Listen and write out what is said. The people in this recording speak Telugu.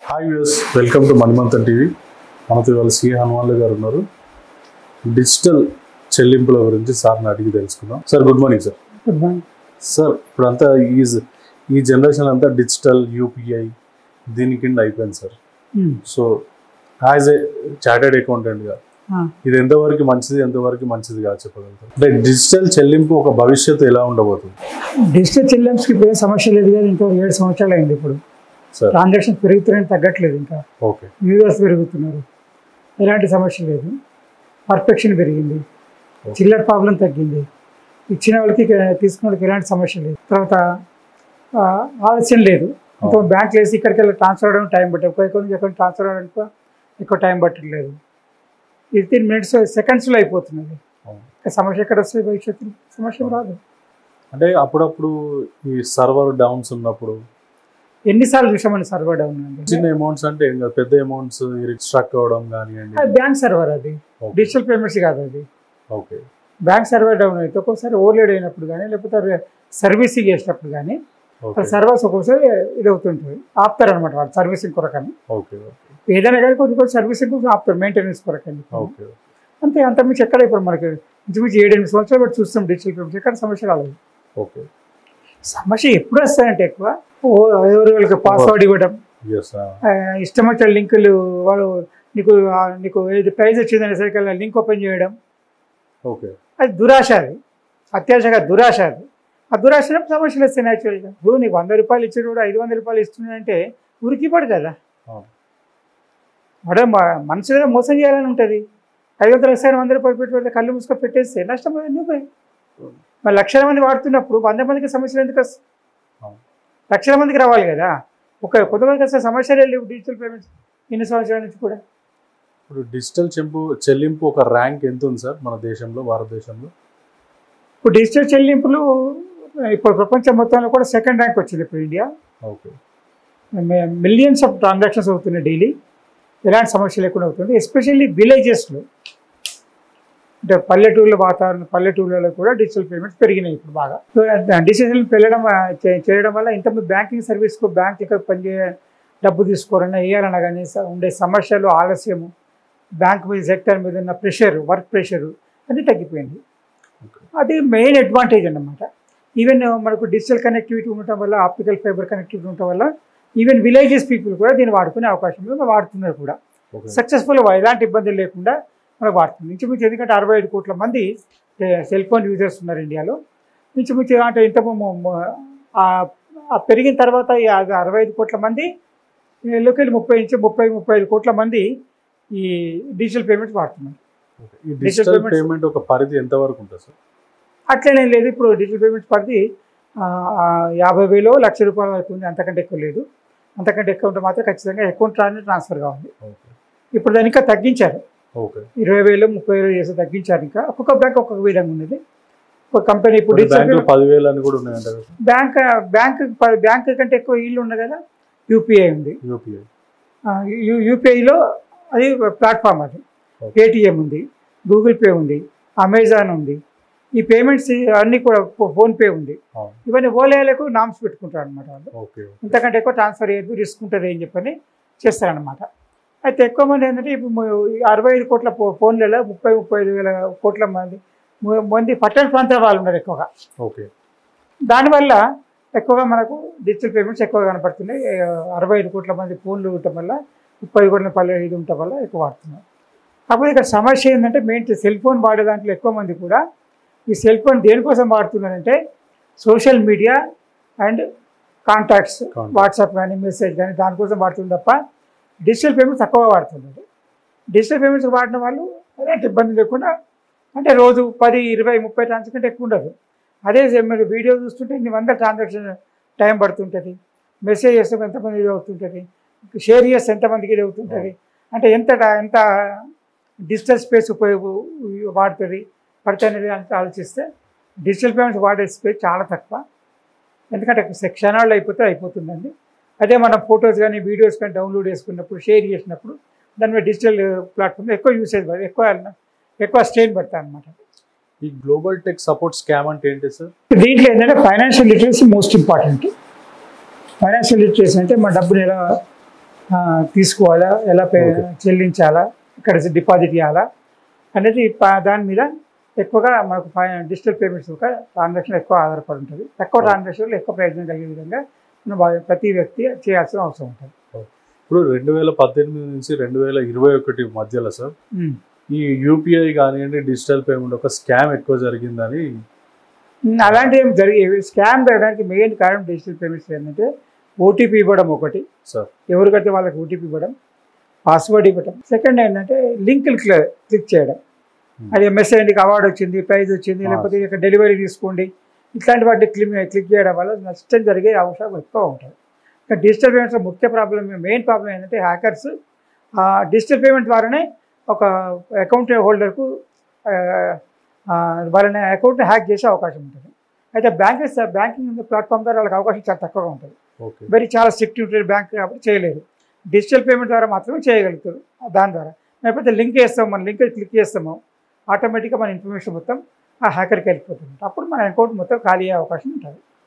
Hi viewers, welcome to Manimanthan TV. మనతో ఇవాళ సి హనుమాన్లు గారు ఉన్నారు. డిజిటల్ చెల్లింపుల గురించి సార్ని అడిగి తెలుసుకుందాం. Sir good morning sir. Good morning sir, ఇప్పుడంతా ఈ జనరేషన్ అంతా డిజిటల్ యూపీఐ దీని కింద అయిపోయింది sir. So as a chartered అకౌంటెంట్గా ఇది ఎంతవరకు మంచిది కాదు చెప్పగలుగుతారు? అంటే డిజిటల్ చెల్లింపు ఒక భవిష్యత్తు ఎలా ఉండబోతుంది? డిజిటల్ చెల్లింపుకి ఇప్పుడు ఏం సమస్య లేదు కదా. ఇంకా 7 సంవత్సరాలు అయింది. ఇప్పుడు ట్రాన్సాక్షన్ పెరుగుతున్నాయని తగ్గట్లేదు. ఇంకా ఓకే, యూజర్స్ పెరుగుతున్నారు, ఎలాంటి సమస్య లేదు. పర్ఫెక్షన్ పెరిగింది, చిల్లర ప్రాబ్లం తగ్గింది, ఇచ్చిన వాళ్ళకి తీసుకున్న వాళ్ళకి ఎలాంటి సమస్య లేదు. తర్వాత ఆలస్యం లేదు. ఇంకో బ్యాంక్ వేసి ఇక్కడికి వెళ్ళి ట్రాన్స్ఫర్ అవ్వడం టైం పట్టే, ఎక్కడ నుంచి ఎక్కడ ట్రాన్స్ఫర్ అవ్వడానికి ఎక్కువ టైం పట్టట్లేదు. 15 minutes సెకండ్స్లో అయిపోతున్నది. సమస్య ఎక్కడ వస్తుంది? భవిష్యత్తు సమస్య రాదు. అంటే అప్పుడప్పుడు ఈ సర్వర్ డౌన్స్ ఉన్నప్పుడు ఎన్నిసార్లు చూసామని సర్వర్ డౌన్ అండి. చిన్న అమౌంట్స్ అంటే పెద్ద అమౌంట్స్ స్ట్రక్ అవ్వడం కానివ్వండి. అది బ్యాంక్ సర్వర్, అది డిజిటల్ పేమెంట్స్ కాదు అది. ఓకే, బ్యాంక్ సర్వర్ డౌన్ అయితే ఒక్కోసారి ఓవర్లోడ్ అయినప్పుడు కానీ, లేకపోతే సర్వీసింగ్ చేసినప్పుడు కానీ సర్వర్స్ ఒక్కోసారి ఇది అవుతుంటుంది, ఆపుతారనమాట వాళ్ళు సర్వీసింగ్ కొరకని. ఓకే, ఏదైనా కానీ కొన్ని సర్వీసింగ్ కోసం ఆపుతారు, మెయింటెనెన్స్ కొరకని. ఓకే, అంతే, అంతకుమించి ఎక్కడ ఇప్పుడు మనకి ఇంచుమించి 7-8 సంవత్సరాలు బట్టి చూస్తాం డిజిటల్ పేమెంట్స్, ఎక్కడ సమస్య రాలేదు. ఓకే, సమస్య ఎప్పుడు వస్తాయంటే ఎక్కువ ఎవరికి పాస్వర్డ్ ఇవ్వడం, ఇష్టం వచ్చిన లింకులు, వాళ్ళు నీకు ఏది ప్రైజ్ వచ్చిందనే సరికల్లా లింక్ ఓపెన్ చేయడం. ఓకే, అది దురాశ, అది అత్యాశగా దురాశ. అది ఆ దురాశ సమస్యలు వస్తాయి న్యాచురల్గా. ఇప్పుడు నీకు 100 రూపాయలు ఇచ్చాడు కూడా 500 రూపాయలు ఇస్తున్నాడంటే ఉరికిపడు కదా. వాడు మనసులో మోసం చేయాలని ఉంటుంది. 500 వస్తాయని 100 రూపాయలు పెట్టి కళ్ళు మూసుకొని పెట్టేస్తే నష్టం నువ్వే. మరి లక్షల మంది వాడుతున్నప్పుడు 100 మందికి సమస్యలు ఎందుకు వస్తాయి? లక్షల మందికి రావాలి కదా. కొంతమందికి వస్తే సమస్యలు లేవు డిజిటల్ పేమెంట్స్ ఇన్ని సంవత్సరాల నుంచి కూడా. ఇప్పుడు డిజిటల్ చెల్లింపు ఒక ర్యాంక్ ఎంత ఉంది సార్ మన దేశంలో, భారతదేశంలో? ఇప్పుడు డిజిటల్ చెల్లింపులు ఇప్పుడు ప్రపంచం మొత్తంలో కూడా 2nd ర్యాంక్ వచ్చింది ఇప్పుడు India. Okay, millions of transactions అవుతున్నాయి డైలీ, ఎలాంటి సమస్య లేకుండా అవుతుంది. ఎస్పెషల్లీ విలేజెస్లో, అంటే పల్లెటూళ్ళ వాతావరణం, పల్లెటూళ్ళలో కూడా డిజిటల్ పేమెంట్స్ పెరిగినాయి ఇప్పుడు బాగా. డిజిటల్ చేయడం వల్ల ఇంతకుముందు బ్యాంకింగ్ సర్వీస్కు బ్యాంక్ ఇక్కడ డబ్బు తీసుకోవాలన్నా వేయాలన్నా కానీ ఉండే సమస్యలు, ఆలస్యము, బ్యాంక్ మీద సెక్టర్ మీద ఉన్న ప్రెషర్, వర్క్ ప్రెషరు అది తగ్గిపోయింది. అది మెయిన్ అడ్వాంటేజ్ అన్నమాట. ఈవెన్ మనకు డిజిటల్ కనెక్టివిటీ ఉండటం వల్ల, ఆప్టికల్ ఫైబర్ కనెక్టివిటీ ఉండటం వల్ల ఈవెన్ విలేజెస్ పీపుల్ కూడా దీన్ని వాడుకునే అవకాశం ఉంది, వాడుతున్నారు కూడా సక్సెస్ఫుల్గా, ఎలాంటి ఇబ్బందులు లేకుండా మనకు వాడుతుంది. ఇంచుమించు ఎందుకంటే 65 కోట్ల మంది సెల్ ఫోన్ యూజర్స్ ఉన్నారు ఇండియాలో. ఇంచుమించు అంటే ఇంత పెరిగిన తర్వాత 65 కోట్ల మంది లోకెళ్ళి 30-35 కోట్ల మంది ఈ డిజిటల్ పేమెంట్స్ వాడుతున్నారు. ఈ డిజిటల్ పేమెంట్ ఒక పరిధి ఎంత వరకు ఉంటుంది సార్? అట్లనే లేదు. ఇప్పుడు డిజిటల్ పేమెంట్స్ పరిధి 50,000 1,00,000 రూపాయల వరకు ఉంది, అంతకంటే ఎక్కువ లేదు. అంతకంటే ఎక్కువ ఉంటే మాత్రం ఖచ్చితంగా అకౌంట్ ట్రాన్స్ఫర్ కావాలి. ఇప్పుడు దాన్ని ఇంకా తగ్గించారు, 20,000 30,000 చేసి తగ్గించారు. ఇంకా ఒక్కొక్క బ్యాంక్ ఒక్కొక్క విధంగా ఉన్నది. ఒక కంపెనీ ఇప్పుడు 10,000 అని కూడా ఉన్నాయంట. బ్యాంక్ కంటే ఎక్కువ ఇల్లు ఉన్నాయి కదా. యూపీఐ ఉంది, యూపీఐలో అది ప్లాట్ఫామ్, అది పేటిఎం ఉంది, గూగుల్ పే ఉంది, అమెజాన్ ఉంది. ఈ పేమెంట్స్ అన్నీ కూడా ఫోన్పే ఉంది. ఇవన్నీ ఓలేలకు నామ్స్ పెట్టుకుంటారు అనమాట వాళ్ళు. ఇంతకంటే ఎక్కువ ట్రాన్స్ఫర్ చేయద్దు, రిస్క్ ఉంటుంది అని చెప్పని చేస్తారనమాట. అయితే ఎక్కువ మంది ఏంటంటే ఇప్పుడు 65 కోట్ల ఫోన్లలో 30-35 కోట్ల మంది పట్టణ ప్రాంతాల వాళ్ళు ఉన్నారు ఎక్కువగా. దానివల్ల ఎక్కువగా మనకు డిజిటల్ పేమెంట్స్ ఎక్కువగా కనపడుతున్నాయి. 65 కోట్ల మంది ఫోన్లు ఉండటం వల్ల, 30 కోట్ల పల్లె ఇది ఉండటం వల్ల ఎక్కువ వాడుతున్నారు. కాకపోతే ఇక్కడ సమస్య ఏంటంటే మెయిన్ సెల్ ఫోన్ వాడే దాంట్లో ఎక్కువ మంది కూడా ఈ సెల్ ఫోన్ దేనికోసం వాడుతున్నారంటే social media and contacts, WhatsApp కానీ మెసేజ్ కానీ దానికోసం వాడుతుంది తప్ప డిజిటల్ పేమెంట్స్ తక్కువ వాడుతున్నారు. డిజిటల్ పేమెంట్స్ వాడిన వాళ్ళు ఎలాంటి ఇబ్బంది లేకుండా, అంటే రోజు 10, 20, 30 ట్రాన్సాక్షన్ కంటే ఎక్కువ ఉండదు. అదే మీరు వీడియో చూస్తుంటే ఇన్ని 100 ట్రాన్సాక్షన్ టైం పడుతుంటుంది. మెసేజ్ చేస్తే ఎంతమంది ఇది అవుతుంటుంది, షేర్ చేస్తే ఎంతమందికి ఇది అవుతుంటుంది, అంటే ఎంత డిజిటల్ స్పేస్ పడుతుంది అనేది ఆలోచిస్తే డిజిటల్ పేమెంట్స్ వాడే స్పేస్ చాలా తక్కువ. ఎందుకంటే క్షణాల్లో అయిపోతుందండి. అదే మనం ఫొటోస్ కానీ వీడియోస్ కానీ డౌన్లోడ్ చేసుకున్నప్పుడు, షేర్ చేసినప్పుడు దాని మీద డిజిటల్ ప్లాట్ఫామ్ ఎక్కువ యూసేజ్ ఎక్కువ స్ట్రెయిన్ పడతాయి అన్నమాట. ఈ గ్లోబల్ టెక్ సపోర్ట్ స్కామ్ అంటే ఏంటి సార్? దీంట్లో ఏంటంటే financial literacy most important. Financial literacy అంటే మన డబ్బుని ఎలా తీసుకోవాలా, ఎలా చెల్లించాలా, ఇక్కడ డిపాజిట్ చేయాలా అనేది దాని మీద ఎక్కువగా మనకు డిజిటల్ పేమెంట్స్ ఒక ట్రాన్సాక్షన్ ఎక్కువ ఆధారపడి ఉంటుంది. తక్కువ ట్రాన్సాక్షన్లు ఎక్కువ ప్రయోజనం కలిగే విధంగా మనం ప్రతి వ్యక్తి చేయాల్సిన అవసరం ఉంటుంది. ఇప్పుడు 2018 నుంచి 2021 మధ్యలో సార్ ఈ యూపీఐ కానివ్వండి డిజిటల్ పేమెంట్ ఒక స్కామ్ ఎక్కువ జరిగిందని. అలాంటి ఏం స్కామ్ జరగడానికి మెయిన్ కారణం డిజిటల్ పేమెంట్స్ ఏంటంటే ఓటీపీ ఇవ్వడం ఒకటి, సార్ ఎవరికైతే వాళ్ళకి ఓటీపీ ఇవ్వడం, పాస్వర్డ్ ఇవ్వడం. సెకండ్ ఏంటంటే లింకులు క్లిక్ చేయడం, అది మెసేజ్ అవార్డు వచ్చింది, ప్రైజ్ వచ్చింది, లేకపోతే ఇక్కడ డెలివరీ తీసుకోండి, ఇట్లాంటి వాటిని క్లిక్ చేయడం వల్ల నష్టం జరిగే అవకాశం ఎక్కువ ఉంటుంది. ఇంకా డిజిటల్ పేమెంట్స్ ముఖ్య మెయిన్ ప్రాబ్లం ఏంటంటే హ్యాకర్స్ డిజిటల్ పేమెంట్ ద్వారానే ఒక అకౌంట్ హోల్డర్కు వాళ్ళని అకౌంట్ని హ్యాక్ చేసే అవకాశం ఉంటుంది. అయితే బ్యాంకింగ్ ప్లాట్ఫామ్ ద్వారా వాళ్ళకి అవకాశం చాలా తక్కువగా ఉంటుంది. చాలా స్ట్రిక్ట్ ఉంటుంది బ్యాంక్ కాబట్టి చేయలేరు. డిజిటల్ పేమెంట్ ద్వారా మాత్రమే చేయగలుగుతారు. దాని ద్వారా లేకపోతే లింక్ వేస్తాం, మన లింక్ క్లిక్ చేస్తాము, ఆటోమేటిక్గా మన ఇన్ఫర్మేషన్ మొత్తం ఆ హ్యాకర్కి వెళ్ళిపోతుంది. అప్పుడు మన అకౌంట్ మొత్తం ఖాళీ అయ్యే అవకాశం ఉంటుంది.